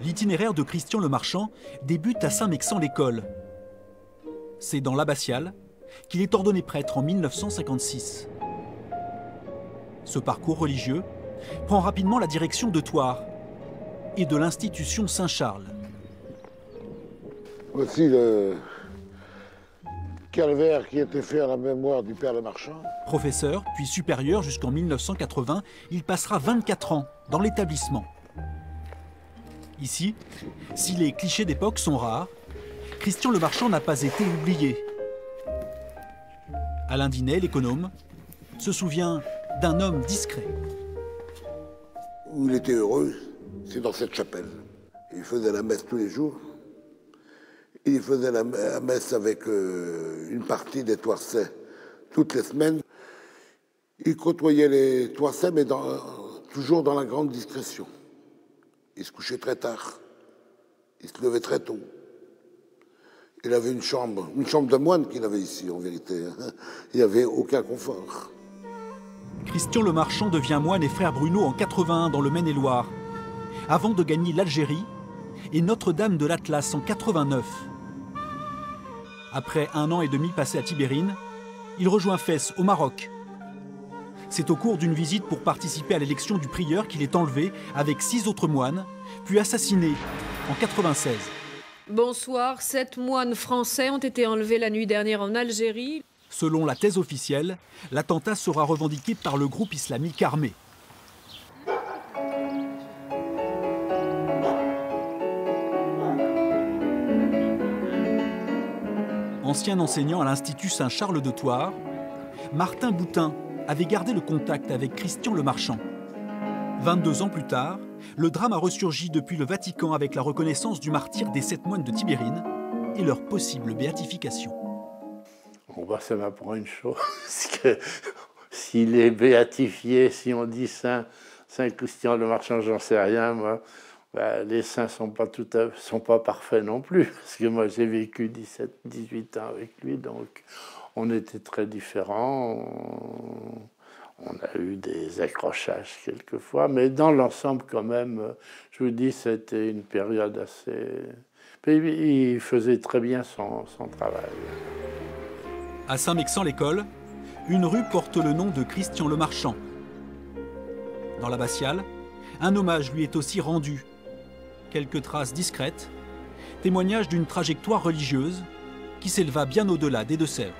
L'itinéraire de Christian le Marchand débute à Saint-Mexant-l'École. C'est dans l'abbatiale qu'il est ordonné prêtre en 1956. Ce parcours religieux prend rapidement la direction de Thouars et de l'institution Saint-Charles. Voici le calvaire qui a été fait à la mémoire du père Le Marchand. Professeur, puis supérieur jusqu'en 1980, il passera 24 ans dans l'établissement. Ici, si les clichés d'époque sont rares, Christian Le Marchand n'a pas été oublié. Alain Dinet, l'économe, se souvient d'un homme discret. Où il était heureux, c'est dans cette chapelle. Il faisait la messe tous les jours. Il faisait la messe avec une partie des Thouarsais toutes les semaines. Il côtoyait les Thouarsais, mais toujours dans la grande discrétion. Il se couchait très tard. Il se levait très tôt. Il avait une chambre de moine qu'il avait ici, en vérité. Il n'y avait aucun confort. Christian Le Marchand devient moine et frère Bruno en 81 dans le Maine-et-Loire, avant de gagner l'Algérie et Notre-Dame de l'Atlas en 89. Après 1 an et demi passé à Tibérine, il rejoint Fès au Maroc. C'est au cours d'une visite pour participer à l'élection du prieur qu'il est enlevé avec 6 autres moines, puis assassiné en 96. Bonsoir, 7 moines français ont été enlevés la nuit dernière en Algérie. Selon la thèse officielle, l'attentat sera revendiqué par le groupe islamique armé. Ancien enseignant à l'Institut Saint-Charles de Thouars, Martin Boutin avait gardé le contact avec Christian Le Marchand. 22 ans plus tard, le drame a ressurgi depuis le Vatican avec la reconnaissance du martyre des 7 moines de Tibérine et leur possible béatification. Ça m'apprend une chose, que s'il est béatifié, si on dit Saint Christian Le Marchand, j'en sais rien, moi. Les saints sont pas parfaits non plus, parce que moi j'ai vécu 17-18 ans avec lui, donc on était très différents. On a eu des accrochages quelquefois, mais dans l'ensemble quand même, je vous dis, c'était une période assez... Il faisait très bien son travail. À Saint-Mexant-l'École, une rue porte le nom de Christian Le Marchand. Dans l'abbatiale, un hommage lui est aussi rendu. Quelques traces discrètes, témoignage d'une trajectoire religieuse qui s'éleva bien au-delà des Deux-Sèvres.